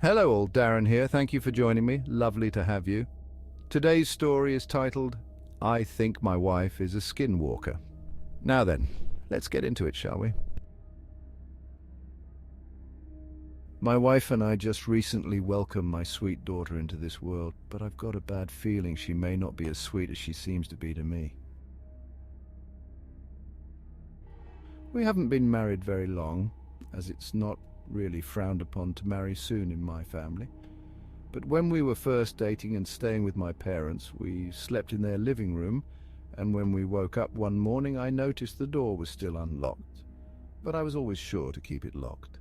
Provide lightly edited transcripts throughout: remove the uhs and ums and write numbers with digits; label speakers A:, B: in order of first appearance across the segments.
A: Hello all, Darren here. Thank you for joining me. Lovely to have you. Today's story is titled, I Think My Wife is a Skinwalker. Now then, let's get into it, shall we? My wife and I just recently welcomed my sweet daughter into this world, but I've got a bad feeling she may not be as sweet as she seems to be to me. We haven't been married very long, as it's not really frowned upon to marry soon in my family. But when we were first dating and staying with my parents, we slept in their living room, and when we woke up one morning I noticed the door was still unlocked. But I was always sure to keep it locked.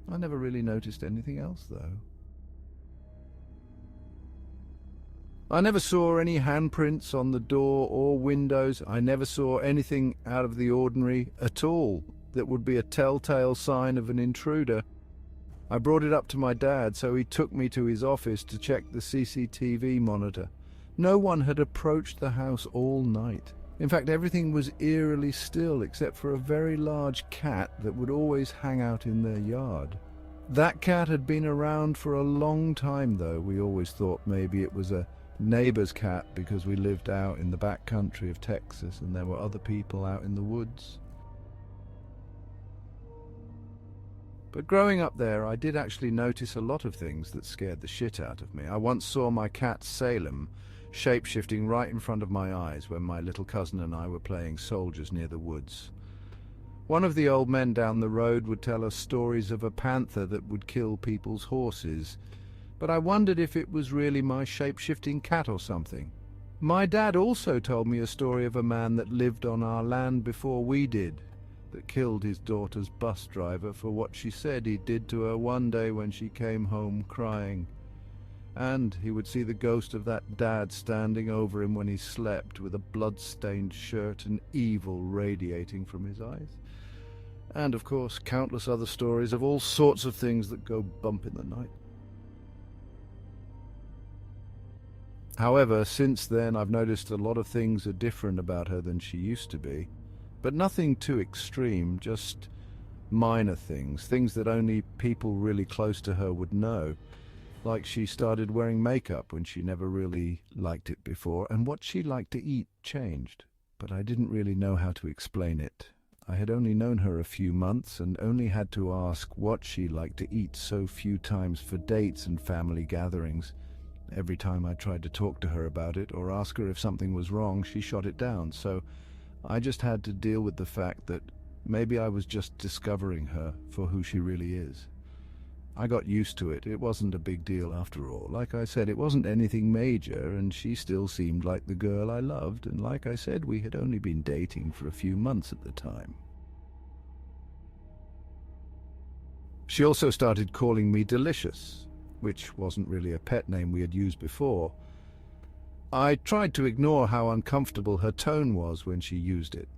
A: I never really noticed anything else, though. I never saw any handprints on the door or windows. I never saw anything out of the ordinary at all that would be a telltale sign of an intruder. I brought it up to my dad, so he took me to his office to check the CCTV monitor. No one had approached the house all night. In fact, everything was eerily still except for a very large cat that would always hang out in their yard. That cat had been around for a long time, though. We always thought maybe it was a neighbor's cat because we lived out in the back country of Texas and there were other people out in the woods. But growing up there, I did actually notice a lot of things that scared the shit out of me. I once saw my cat Salem shape-shifting right in front of my eyes when my little cousin and I were playing soldiers near the woods. One of the old men down the road would tell us stories of a panther that would kill people's horses, but I wondered if it was really my shape-shifting cat or something. My dad also told me a story of a man that lived on our land before we did, that killed his daughter's bus driver for what she said he did to her one day when she came home crying. And he would see the ghost of that dad standing over him when he slept, with a blood-stained shirt and evil radiating from his eyes. And, of course, countless other stories of all sorts of things that go bump in the night. However, since then I've noticed a lot of things are different about her than she used to be. But nothing too extreme, just minor things, things that only people really close to her would know. Like she started wearing makeup when she never really liked it before, and what she liked to eat changed. But I didn't really know how to explain it. I had only known her a few months and only had to ask what she liked to eat so few times for dates and family gatherings. Every time I tried to talk to her about it or ask her if something was wrong, she shot it down, so I just had to deal with the fact that maybe I was just discovering her for who she really is. I got used to it. It wasn't a big deal after all. Like I said, it wasn't anything major, and she still seemed like the girl I loved, and like I said, we had only been dating for a few months at the time. She also started calling me Delicious, which wasn't really a pet name we had used before. I tried to ignore how uncomfortable her tone was when she used it.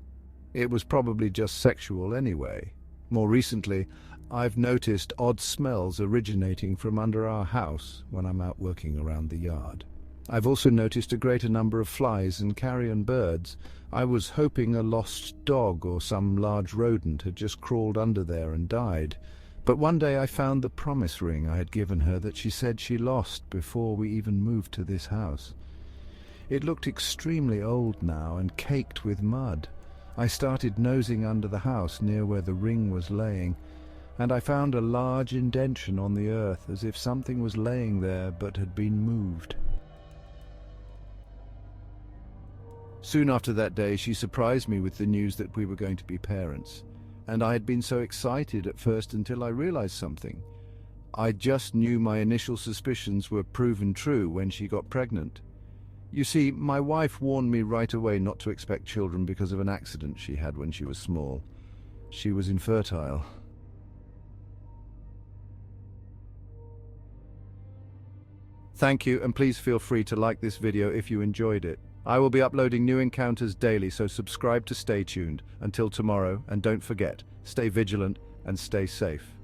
A: It was probably just sexual anyway. More recently, I've noticed odd smells originating from under our house when I'm out working around the yard. I've also noticed a greater number of flies and carrion birds. I was hoping a lost dog or some large rodent had just crawled under there and died. But one day I found the promise ring I had given her that she said she lost before we even moved to this house. It looked extremely old now and caked with mud. I started nosing under the house near where the ring was laying, and I found a large indentation on the earth, as if something was laying there but had been moved. Soon after that day, she surprised me with the news that we were going to be parents, and I had been so excited at first until I realized something. I just knew my initial suspicions were proven true when she got pregnant. You see, my wife warned me right away not to expect children because of an accident she had when she was small. She was infertile. Thank you, and please feel free to like this video if you enjoyed it. I will be uploading new encounters daily, so subscribe to stay tuned. Until tomorrow, and don't forget, stay vigilant and stay safe.